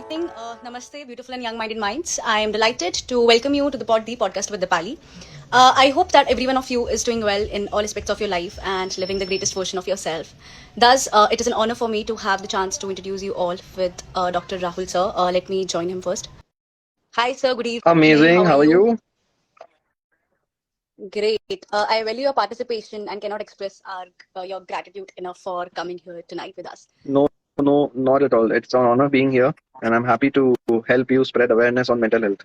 evening. Namaste, beautiful and young-minded minds. I am delighted to welcome you to the podcast with Dipali. I hope that every one of you is doing well in all aspects of your life and living the greatest version of yourself. Thus, it is an honor for me to have the chance to introduce you all with Dr. Rahul sir. Let me join him first. Hi sir, good evening. How Amazing. are How are you? you? Great. I value your participation and cannot express your gratitude enough for coming here tonight with us. No, not at all. It's an honor being here, and I'm happy to help you spread awareness on mental health.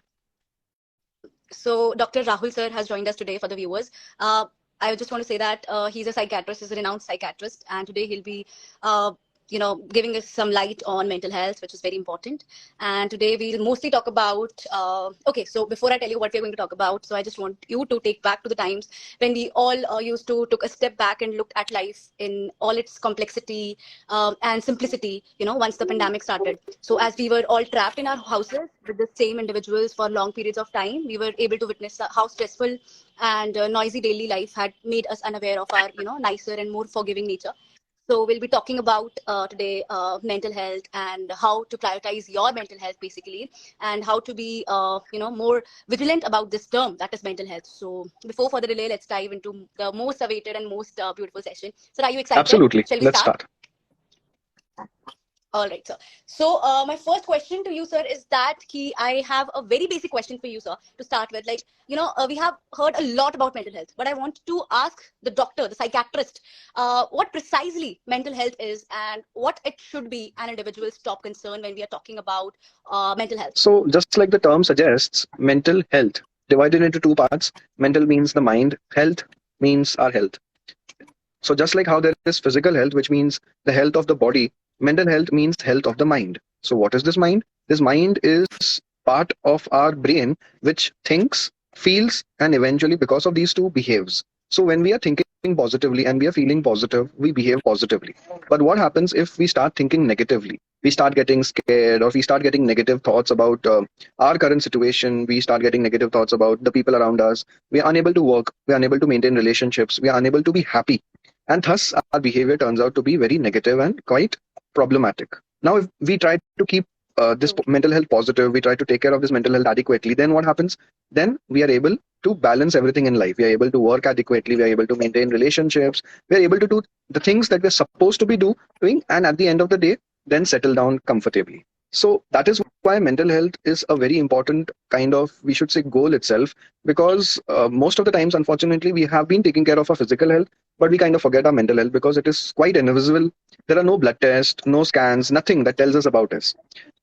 So Dr. Rahul sir has joined us today for the viewers. I just want to say that he's a psychiatrist, he's a renowned psychiatrist, and today he'll be, uh, giving us some light on mental health, which is very important. And today we'll mostly talk about. Okay, so before I tell you what we're going to talk about, so I just want you to take back to the times when we all used to took a step back and looked at life in all its complexity and simplicity. Once the pandemic started. So as we were all trapped in our houses with the same individuals for long periods of time, we were able to witness how stressful and noisy daily life had made us unaware of our nicer and more forgiving nature. So we'll be talking about today mental health and how to prioritize your mental health basically, and how to be more vigilant about this term that is mental health. So before further delay, let's dive into the most awaited and most beautiful session. So are you excited? Absolutely. Shall we Let's start? start. All right, sir. So, my first question to you, sir, is that I have a very basic question for you, sir, to start with. Like, we have heard a lot about mental health, but I want to ask the doctor, the psychiatrist, what precisely mental health is and what it should be an individual's top concern when we are talking about mental health. So, just like the term suggests, mental health divided into two parts. Mental means the mind, health means our health. So, just like how there is physical health, which means the health of the body, mental health means health of the mind. So, what is this mind? This mind is part of our brain which thinks, feels, and eventually, because of these two, behaves. So, when we are thinking positively and we are feeling positive, we behave positively. But what happens if we start thinking negatively? We start getting scared, or we start getting negative thoughts about our current situation. We start getting negative thoughts about the people around us. We are unable to work. We are unable to maintain relationships. We are unable to be happy, and thus our behavior turns out to be very negative and quite problematic. Now, if we try to keep this True. mental health positive, we try to take care of this mental health adequately, then what happens? Then we are able to balance everything in life. We are able to work adequately. We are able to maintain relationships. We are able to do the things that we're supposed to be doing, and at the end of the day, then settle down comfortably. So that is why mental health is a very important kind of, we should say, goal itself, because most of the times, unfortunately, we have been taking care of our physical health, but we kind of forget our mental health because it is quite invisible. There are no blood tests, no scans, nothing that tells us about us.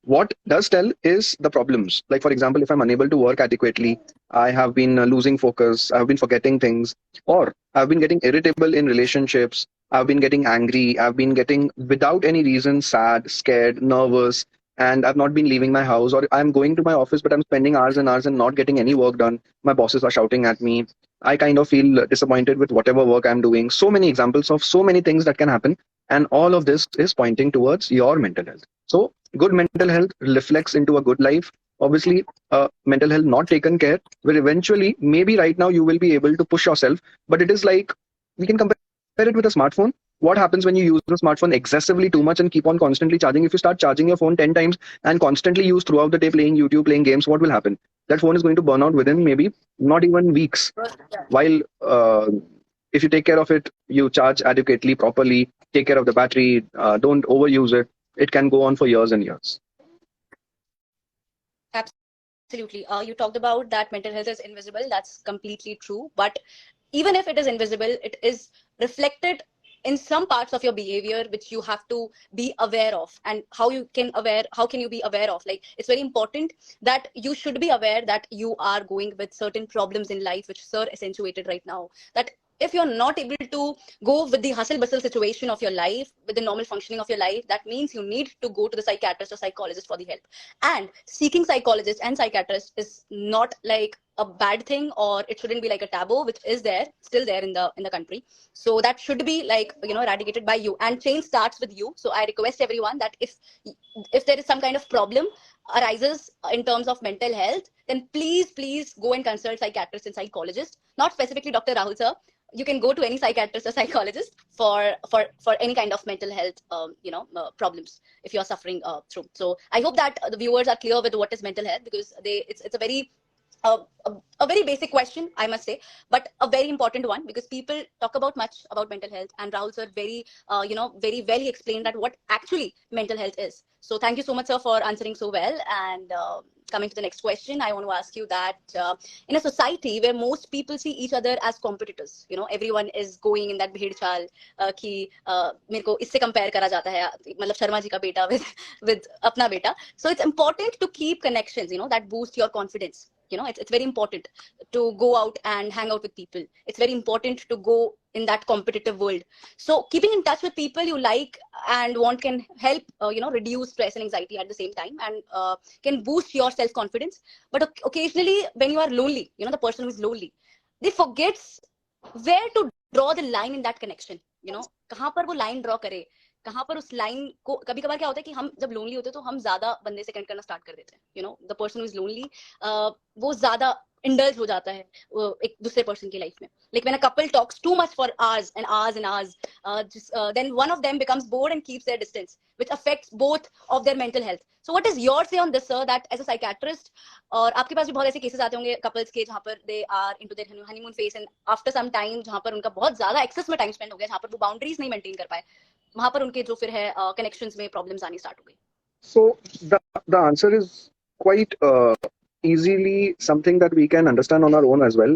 What does tell is the problems. Like, for example, if I'm unable to work adequately, I have been losing focus, I've been forgetting things, or I've been getting irritable in relationships, I've been getting angry, I've been getting, without any reason, sad, scared, nervous, and I've not been leaving my house, or I'm going to my office, but I'm spending hours and hours and not getting any work done. My bosses are shouting at me. I kind of feel disappointed with whatever work I'm doing. So many examples of so many things that can happen. And all of this is pointing towards your mental health. So, good mental health reflects into a good life. Obviously, mental health not taken care will eventually, maybe right now you will be able to push yourself, but it is like, we can compare it with a smartphone. What happens when you use the smartphone excessively too much and keep on constantly charging? If you start charging your phone 10 times and constantly use throughout the day playing YouTube, playing games, what will happen? That phone is going to burn out within maybe not even weeks. While if you take care of it, you charge adequately, properly, take care of the battery, don't overuse it, it can go on for years and years. Absolutely. You talked about that mental health is invisible. That's completely true. But even if it is invisible, it is reflected in some parts of your behavior which you have to be aware of. And how can you be aware of? Like, it's very important that you should be aware that you are going with certain problems in life, which sir accentuated right now. That if you're not able to go with the hustle bustle situation of your life, with the normal functioning of your life, that means you need to go to the psychiatrist or psychologist for the help. And seeking psychologists and psychiatrists is not like a bad thing, or it shouldn't be like a taboo, which is there, still there in the country. So that should be like eradicated by you, and change starts with you. So I request everyone that if there is some kind of problem arises in terms of mental health, then please go and consult psychiatrists and psychologists, not specifically Dr. Rahul sir. you can go to any psychiatrist or psychologist for any kind of mental health problems if you are suffering through. So I hope that the viewers are clear with what is mental health, because it's a very a, a very basic question, I must say, but a very important one, because people talk about much about mental health, and Rahul sir very well explained that what actually mental health is. So thank you so much, sir, for answering so well. And coming to the next question, I want to ask you that in a society where most people see each other as competitors, everyone is going in that bhid chal कि मेरे को इससे compare करा जाता है, मतलब शर्मा जी का बेटा with अपना बेटा. So it's important to keep connections, that boost your confidence. It's very important to go out and hang out with people. It's very important to go in that competitive world. So keeping in touch with people you like and want can help reduce stress and anxiety at the same time, and can boost your self-confidence. But occasionally when you are lonely, the person who is lonely, they forgets where to draw the line in that connection. कहाँ पर वो line draw करे, कहाँ पर उस line को. कभी कभार क्या होता है कि हम जब लोनली होते हैं तो हम ज्यादा बंदे से कनेक्ट करना स्टार्ट कर देते हैं. The person who is lonely वो ज्यादा इंडल्ज हो जाता है एक दूसरे पर्सन की लाइफ में. Like when a couple talks too much for hours and hours and hours, then one of them becomes bored and keeps their distance, which affects both of their mental health. So what is your say on this, sir, that as a psychiatrist, और आपके पास भी बहुत ऐसे cases आते होंगे couples के जहाँ पर they are into their honeymoon phase and after some time जहाँ पर उनका बहुत ज्यादा एक्सेस में टाइम स्पेंड हो गया, जहाँ पर वो बाउंड्रीज नहीं मेंटेन कर पाए, वहां पर उनके जो फिर है कनेक्शंस में प्रॉब्लम्स आनी स्टार्ट हो गई. So the answer is quite easily something that we can understand on our own as well.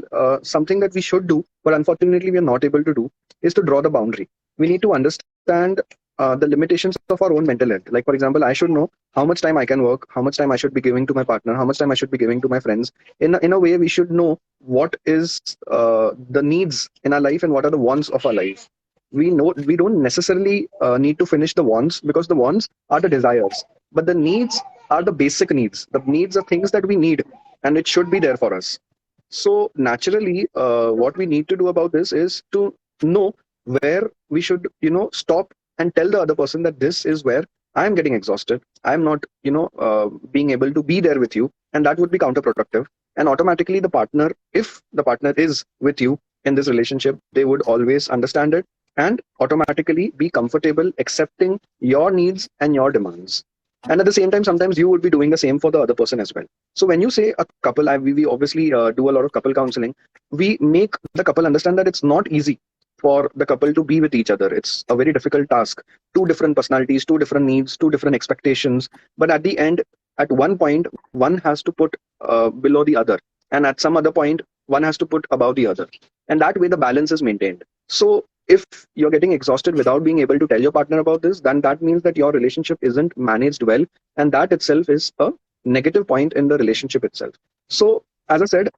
Something that we should do, but unfortunately we are not able to do, is to draw the boundary. We need to understand the limitations of our own mental health. Like, for example, I should know how much time I can work, how much time I should be giving to my partner, how much time I should be giving to my friends. In a way, we should know what is the needs in our life and what are the wants of our life. We don't necessarily need to finish the wants, because the wants are the desires, but the needs are the basic needs. The needs are things that we need, and it should be there for us. So naturally, what we need to do about this is to know where we should, stop and tell the other person that this is where I'm getting exhausted. I'm not, being able to be there with you, and that would be counterproductive. And automatically, the partner, if the partner is with you in this relationship, they would always understand it and automatically be comfortable accepting your needs and your demands. And at the same time, sometimes you would be doing the same for the other person as well. So when you say a couple, we obviously do a lot of couple counseling. We make the couple understand that it's not easy for the couple to be with each other. It's a very difficult task. Two different personalities, two different needs, two different expectations. But at the end, at one point, one has to put below the other. And at some other point, one has to put above the other. And that way the balance is maintained. So if you're getting exhausted without being able to tell your partner about this, then that means that your relationship isn't managed well. And that itself is a negative point in the relationship itself. So as I said.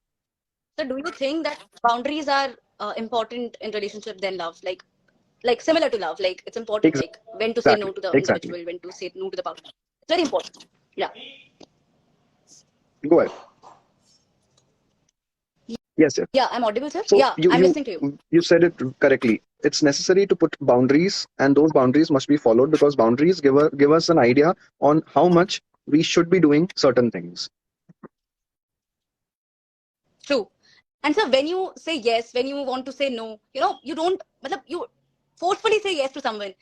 So do you think that boundaries are important in relationship than love? Like similar to love, like it's important, like when to say no to the individual, when to say no to the partner. It's very important. Yeah. Go ahead. Yes, sir. Yeah, I'm audible, sir. So yeah, I'm listening to you. You said it correctly. It's necessary to put boundaries, and those boundaries must be followed, because boundaries give us an idea on how much we should be doing certain things. True. And so when you say yes, when you want to say no, you don't, you forcefully say yes to someone,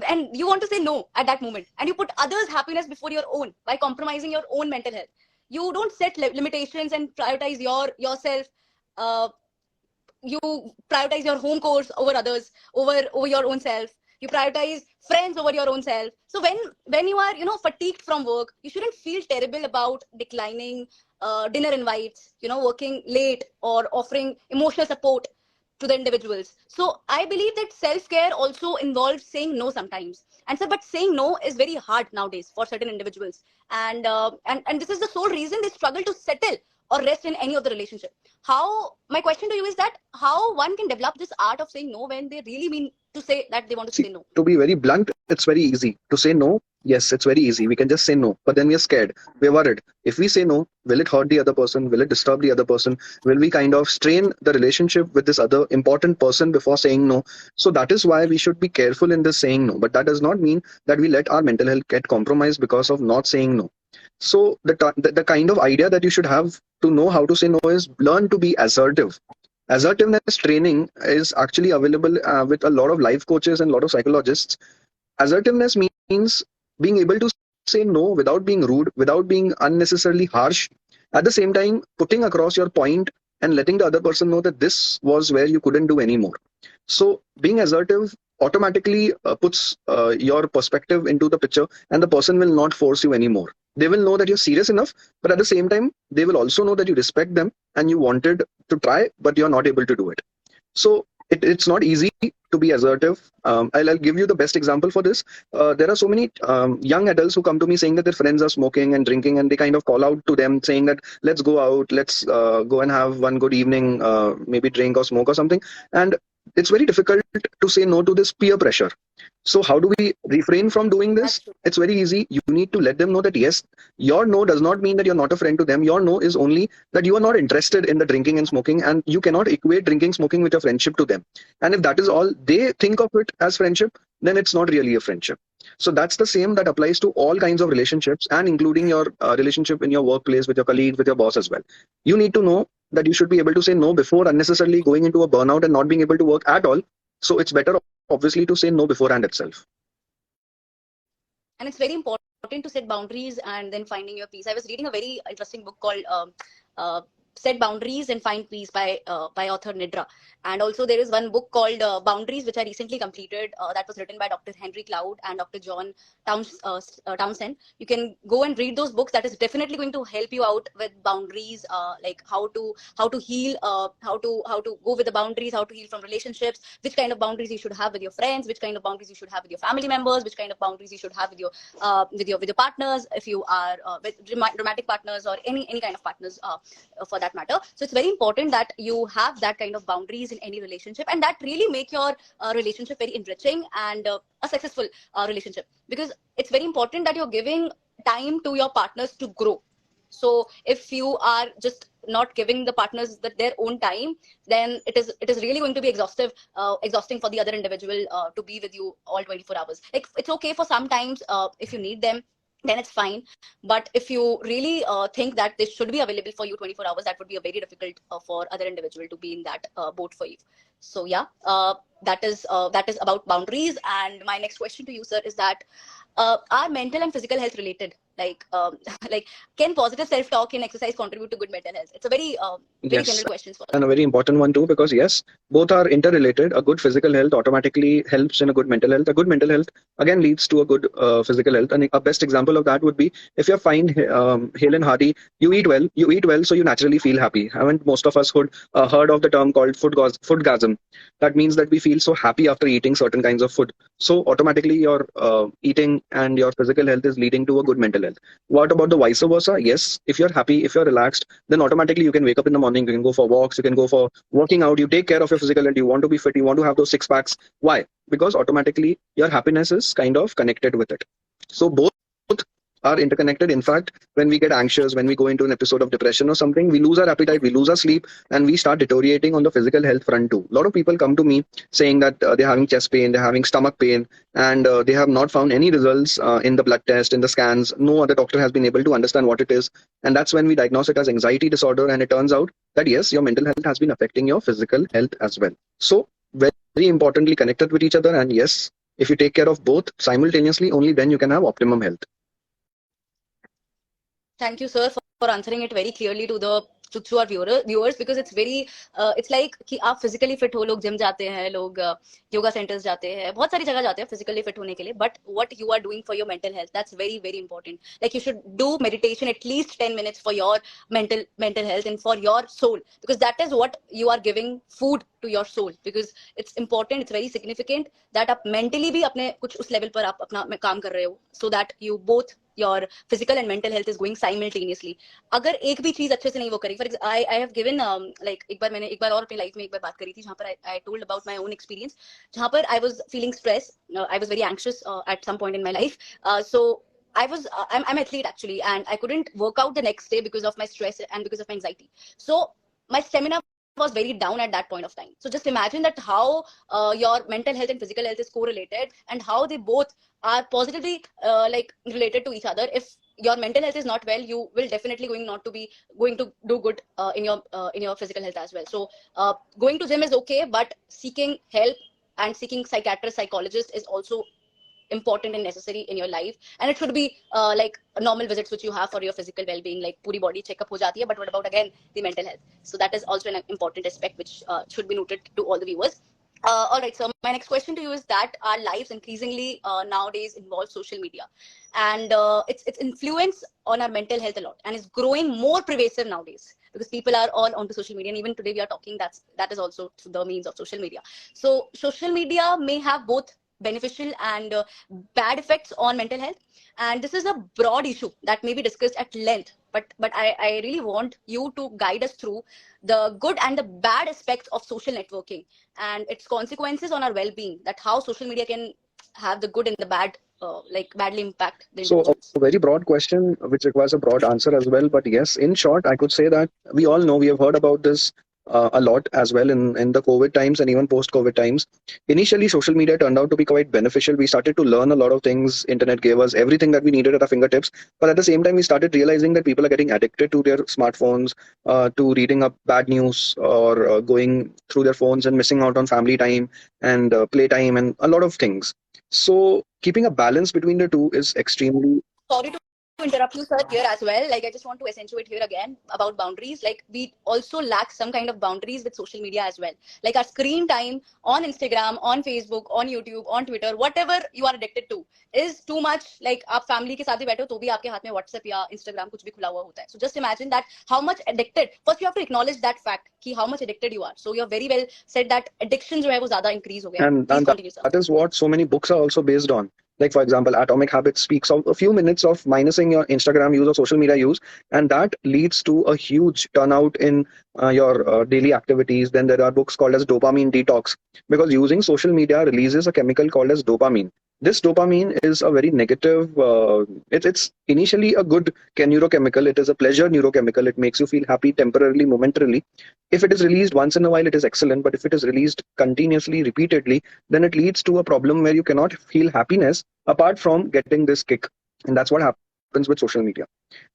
and you want to say no at that moment, and you put others' happiness before your own by compromising your own mental health. You don't set limitations and prioritize yourself. You prioritize your home course over others, over your own self. You prioritize friends over your own self. So when you are fatigued from work, you shouldn't feel terrible about declining dinner invites, working late, or offering emotional support to the individuals. So I believe that self-care also involves saying no sometimes. And so, but saying no is very hard nowadays for certain individuals, and this is the sole reason they struggle to settle or rest in any of the relationship. My question to you is that how one can develop this art of saying no when they really mean to say that they want to say no? To be very blunt, it's very easy to say no. Yes, it's very easy. We can just say no, but then we are scared. We're worried. If we say no, will it hurt the other person? Will it disturb the other person? Will we kind of strain the relationship with this other important person before saying no? So that is why we should be careful in this saying no. But that does not mean that we let our mental health get compromised because of not saying no. So the kind of idea that you should have to know how to say no is learn to be assertive. Assertiveness training is actually available with a lot of life coaches and a lot of psychologists. Assertiveness means being able to say no without being rude, without being unnecessarily harsh. At the same time, putting across your point and letting the other person know that this was where you couldn't do anymore. So, being assertive automatically puts your perspective into the picture, and the person will not force you anymore. They will know that you're serious enough, but at the same time, they will also know that you respect them and you wanted to try, but you're not able to do it. So it's not easy to be assertive. I'll give you the best example for this. There are so many young adults who come to me saying that their friends are smoking and drinking, and they kind of call out to them saying that let's go out, let's go and have one good evening, maybe drink or smoke or something. And it's very difficult to say no to this peer pressure. So how do we refrain from doing this? That's true. It's very easy. You need to let them know that yes, your no does not mean that you're not a friend to them. Your no is only that you are not interested in the drinking and smoking, and you cannot equate drinking, smoking with your friendship to them. And if that is all they think of it as friendship, then it's not really a friendship. So that's the same that applies to all kinds of relationships, and including your relationship in your workplace with your colleagues, with your boss as well. You need to know that you should be able to say no before unnecessarily going into a burnout and not being able to work at all. So it's better, obviously, to say no beforehand itself. And it's very important to set boundaries and then finding your peace. I was reading a very interesting book called uh, Set Boundaries and Find Peace by author Nidra. And also there is one book called Boundaries, which I recently completed, that was written by Dr. Henry Cloud and Dr. John Townsend. You can go and read those books. That is definitely going to help you out with boundaries, like how to heal, how to go with the boundaries, how to heal from relationships, which kind of boundaries you should have with your friends, which kind of boundaries you should have with your family members, which kind of boundaries you should have with your partners, if you are with romantic partners or any kind of partners, for that matter. So it's very important that you have that kind of boundaries in any relationship, and that really make your relationship very enriching and a successful relationship, because it's very important that you're giving time to your partners to grow. So if you are just not giving the partners their own time, then it is really going to be exhausting for the other individual to be with you all 24 hours. Like, it's okay for sometimes, if you need them, then it's fine. But if you really think that this should be available for you 24 hours, that would be a very difficult for other individual to be in that boat for you. So yeah, that is about boundaries. And my next question to you, sir, is that are mental and physical health related? Like, like, can positive self talk and exercise contribute to good mental health? It's a very Yes, general question for and us. a very important one too, because yes, both are interrelated. A good physical health automatically helps in a good mental health. A good mental health again leads to a good physical health. And a best example of that would be if you're fine, hale and hearty, you eat well, so you naturally feel happy. Haven't most of us heard of the term called foodgasm? That means that we feel so happy after eating certain kinds of food. So automatically your eating and your physical health is leading to a good mental health. What about the vice versa? Yes, if you're happy, if you're relaxed, then automatically you can wake up in the morning, you can go for walks, you can go for working out, you take care of your physical health, you want to be fit, you want to have those six packs. Why? Because automatically your happiness is kind of connected with it. So both are interconnected. In fact, when we get anxious, when we go into an episode of depression or something, we lose our appetite, we lose our sleep, and we start deteriorating on the physical health front too. A lot of people come to me saying that they're having chest pain, they're having stomach pain, and they have not found any results in the blood test, in the scans. No other doctor has been able to understand what it is. And that's when we diagnose it as anxiety disorder. And it turns out that yes, your mental health has been affecting your physical health as well. So, very importantly connected with each other. And yes, if you take care of both simultaneously, only then you can have optimum health. Thank you, sir, for answering it very clearly to our viewers, because it's very it's like कि आप physically fit हो, लोग gym जाते हैं, लोग yoga centers जाते हैं, बहुत सारी जगह जाते हैं physically fit होने के लिए, but what you are doing for your mental health, that's very important. Like, you should do meditation at least 10 minutes for your mental health and for your soul, because that is what you are giving food to your soul. Because it's important, it's very significant that आप mentally भी अपने कुछ उस level पर आप अपना काम कर रहे हो, so that you both your physical and mental health is going simultaneously. अगर एक भी चीज अच्छे से नहीं वो करी, for example, I have given like एक बार और अपनी लाइफ में एक बार बात करी थी, जहाँ पर I told about my own experience, जहाँ पर I was feeling stress, I was very anxious at some point in my life, so I'm athlete actually, and I couldn't work out the next day because of my stress and because of my anxiety. So my stamina was very down at that point of time. So just imagine that how your mental health and physical health is correlated, and how they both are positively like related to each other. If your mental health is not well, you will definitely going to do good in your physical health as well. So going to gym is okay, but seeking help and seeking psychiatrist, psychologist is also important and necessary in your life. And it should be like normal visits which you have for your physical well-being, like puri body checkup ho jati hai. But what about again the mental health? So that is also an important aspect which should be noted to all the viewers. All right, so my next question to you is that our lives increasingly nowadays involve social media, and its influence on our mental health a lot, and is growing more pervasive nowadays because people are all onto social media, and even today we are talking that is also through the means of social media. So social media may have both beneficial and bad effects on mental health, and this is a broad issue that may be discussed at length. But I really want you to guide us through the good and the bad aspects of social networking and its consequences on our well-being, that how social media can have the good and the bad, like badly impact the So individuals. a very broad question, which requires a broad answer as well. But yes, in short, I could say that we all know, we have heard about this a lot as well in the COVID times and even post-COVID times. Initially, social media turned out to be quite beneficial. We started to learn a lot of things. Internet gave us everything that we needed at our fingertips. But at the same time, we started realizing that people are getting addicted to their smartphones, to reading up bad news, or going through their phones and missing out on family time and play time and a lot of things. So keeping a balance between the two is extremely. Sorry to interrupt you, sir, here as well. Like, I just want to accentuate here again about boundaries. Like, we also lack some kind of boundaries with social media as well. Like, our screen time on Instagram, on Facebook, on YouTube, on Twitter, whatever you are addicted to, is too much. Like, आप family के साथ भी बैठे हो तो भी आपके हाथ में WhatsApp या Instagram कुछ भी खुला हुआ होता है. So just imagine that how much addicted. First, you have to acknowledge that fact कि how much addicted you are. So you're very well said that addiction जो है वो ज़्यादा increase हो गया. And Please continue, sir. that is what so many books are also based on. Like, for example, Atomic Habits speaks of a few minutes of minusing your Instagram use or social media use, and that leads to a huge turnout in your daily activities. Then there are books called as dopamine detox, because using social media releases a chemical called as dopamine. This dopamine is a very negative, it's initially a good neurochemical. It is a pleasure neurochemical. It makes you feel happy temporarily, momentarily. If it is released once in a while, it is excellent. But if it is released continuously, repeatedly, then it leads to a problem where you cannot feel happiness apart from getting this kick. And that's what happens with social media.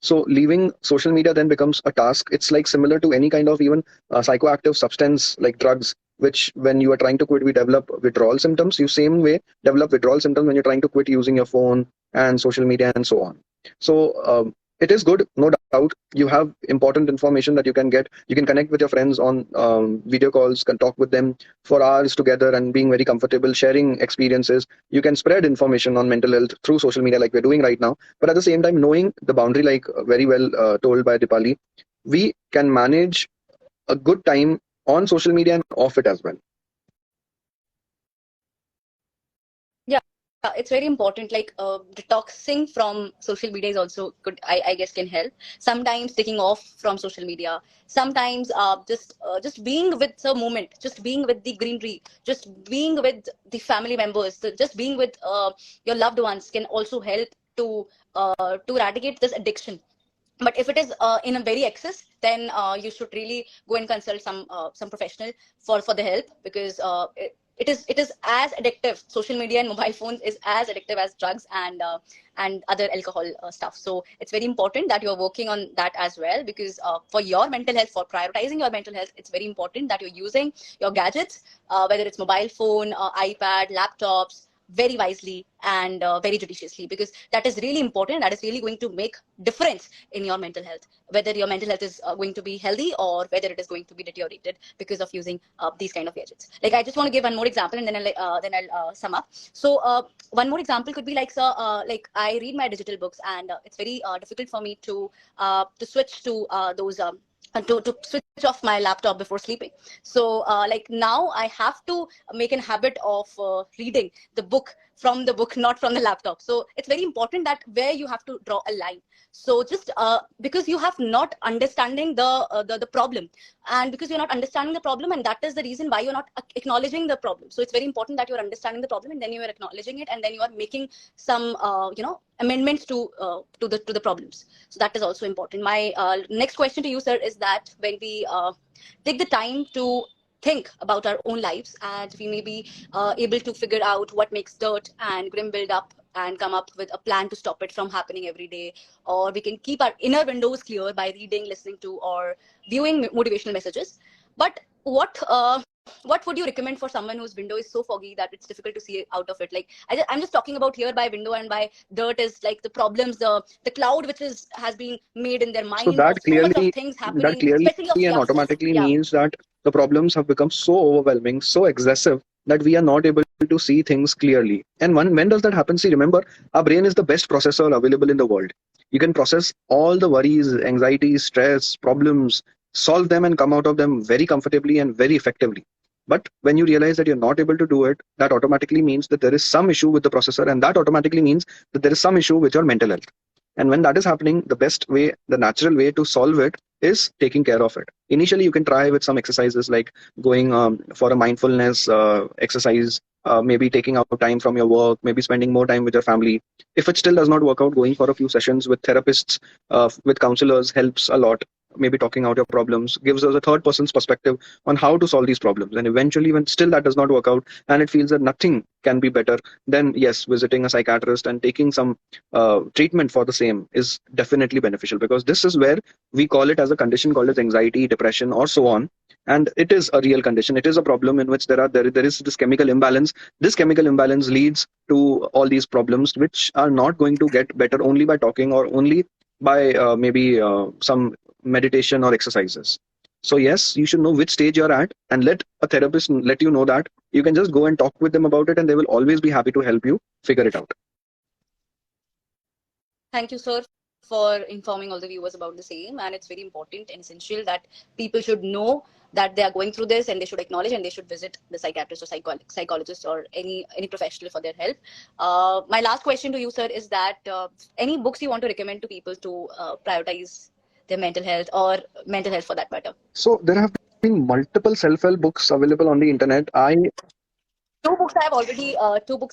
So leaving social media then becomes a task. It's like similar to any kind of even psychoactive substance like drugs, which when you are trying to quit, we develop withdrawal symptoms. You same way develop withdrawal symptoms when you're trying to quit using your phone and social media and so on. So it is good, no doubt. You have important information that you can get. You can connect with your friends on video calls, can talk with them for hours together and being very comfortable, sharing experiences. You can spread information on mental health through social media like we're doing right now. But at the same time, knowing the boundary, like very well told by Dipali, we can manage a good time on social media and off it as well. Yeah, it's very important. Like detoxing from social media is also good. I guess can help. Sometimes taking off from social media. Sometimes just being with the moment, just being with the greenery, just being with the family members, just being with your loved ones can also help to eradicate this addiction. But if it is in a very excess, then you should really go and consult some professional for the help, because it is as addictive. Social media and mobile phones is as addictive as drugs and other alcohol stuff. So it's very important that you're working on that as well, because for your mental health, for prioritizing your mental health, it's very important that you're using your gadgets, whether it's mobile phone, iPad, laptops, very wisely and very judiciously, because that is really important. That is really going to make difference in your mental health, whether your mental health is going to be healthy or whether it is going to be deteriorated because of using these kind of gadgets. Like, I just want to give one more example, and then I'll sum up. So one more example could be like, so like I read my digital books, and it's very difficult for me to switch to those to switch off my laptop before sleeping. So like now I have to make a habit of reading the book from the book, not from the laptop. So it's very important that where you have to draw a line. So just because you have not understanding the problem, and because you're not understanding the problem, and that is the reason why you're not acknowledging the problem. So it's very important that you're understanding the problem, and then you are acknowledging it, and then you are making some amendments to the problems. So that is also important. My next question to you, sir, is that when we take the time to think about our own lives, and we may be able to figure out what makes dirt and grim build up and come up with a plan to stop it from happening every day, or we can keep our inner windows clear by reading, listening to, or viewing motivational messages. But what would you recommend for someone whose window is so foggy that it's difficult to see out of it? Like I'm just talking about here by window and by dirt is like the problems, the cloud which has been made in their So mind of so much of things that happening, clearly especially of and youngsters. automatically Yeah. means that the problems have become so overwhelming, so excessive that we are not able to see things clearly. And when does that happen? See, remember, our brain is the best processor available in the world. You can process all the worries, anxieties, stress, problems, solve them and come out of them very comfortably and very effectively. But when you realize that you're not able to do it, that automatically means that there is some issue with the processor, and that automatically means that there is some issue with your mental health. And when that is happening, the best way, the natural way to solve it is taking care of it. Initially, you can try with some exercises like going for a mindfulness exercise, maybe taking out time from your work, maybe spending more time with your family. If it still does not work out, going for a few sessions with therapists, with counselors helps a lot. Maybe talking out your problems gives us a third person's perspective on how to solve these problems. And eventually, when still that does not work out and it feels that nothing can be better, then yes, visiting a psychiatrist and taking some treatment for the same is definitely beneficial, because this is where we call it as a condition called as anxiety, depression, or so on. And it is a real condition. It is a problem in which there is this chemical imbalance. This chemical imbalance leads to all these problems, which are not going to get better only by talking or only by maybe some meditation or exercises. So yes, you should know which stage you're at, and let a therapist let you know that. You can just go and talk with them about it, and they will always be happy to help you figure it out. Thank you, sir, for informing all the viewers about the same. And it's very important and essential that people should know that they are going through this, and they should acknowledge, and they should visit the psychiatrist or psychologist or any professional for their help. My last question to you, sir, is that any books you want to recommend to people to prioritize their mental health, or mental health for that matter? So there have been multiple self-help books available on the internet. Two books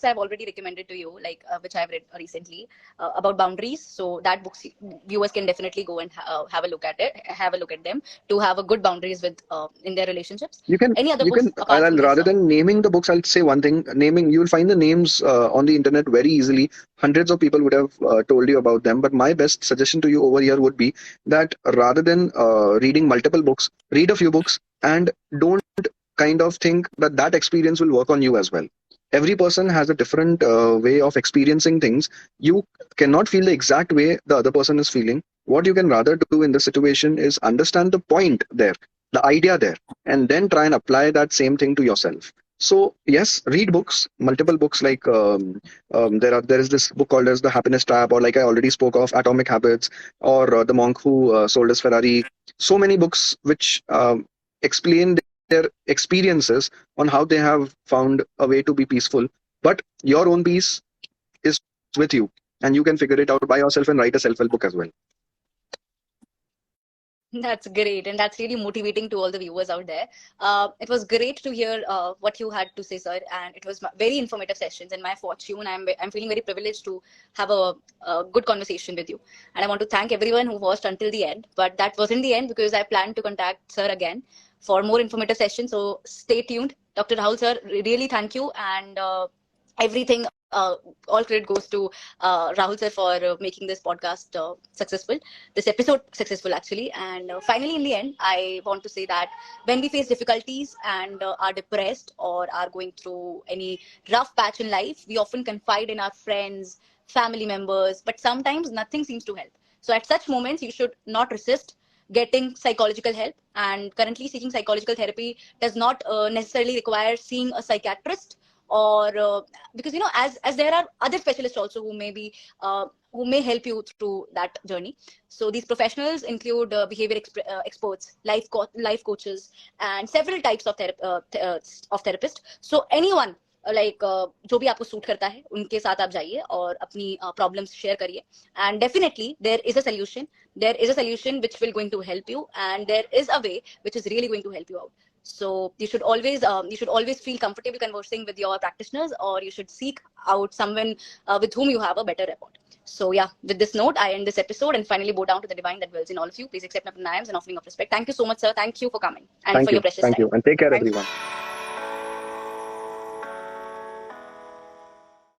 I've already recommended to you, like which I've read recently about boundaries. So that books viewers can definitely go and have a look at it, have a look at them to have a good boundaries with in their relationships. You can, Any other you books can, apart from this? rather than naming the books, I'll say one thing. Naming, you'll find the names on the internet very easily. Hundreds of people would have told you about them. But my best suggestion to you over here would be that rather than reading multiple books, read a few books and don't kind of think that that experience will work on you as well. Every person has a different way of experiencing things. You cannot feel the exact way the other person is feeling. What you can rather do in this situation is understand the point there, the idea there, and then try and apply that same thing to yourself. So yes, read books, multiple books. Like there is this book called as The Happiness Trap, or like I already spoke of, Atomic Habits, or The Monk Who Sold His Ferrari. So many books which explain their experiences on how they have found a way to be peaceful. But your own peace is with you, and you can figure it out by yourself and write a self-help book as well. That's great, and that's really motivating to all the viewers out there. It was great to hear what you had to say, sir, and it was very informative sessions. And my fortune, I'm feeling very privileged to have a good conversation with you. And I want to thank everyone who watched until the end. But that wasn't the end, because I plan to contact sir again for more informative sessions. So stay tuned, Dr. Rahul sir. Really thank you, and everything. All credit goes to Rahul sir for making this podcast successful, this episode successful actually. And finally, in the end, I want to say that when we face difficulties and are depressed or are going through any rough patch in life, we often confide in our friends, family members, but sometimes nothing seems to help. So at such moments, you should not resist getting psychological help. And currently, seeking psychological therapy does not necessarily require seeing a psychiatrist, or because as there are other specialists also who may be who may help you through that journey. So these professionals include behavior experts, life coaches, and several types of therapist. So anyone like जो भी आपको suit करता है उनके साथ आप जाइए और अपनी प्रॉब्लम्स शेयर करिए. And definitely there is a solution which will going to help you, and there is a way which is really going to help you out. So you should always feel comfortable conversing with your practitioners, or you should seek out someone with whom you have a better rapport. So yeah, with this note, I end this episode and finally bow down to the divine that dwells in all of you. Please accept my pranayams and offering of respect. Thank you so much, sir. Thank you for coming and for your precious Thank time. you, and take care, Thank everyone. you.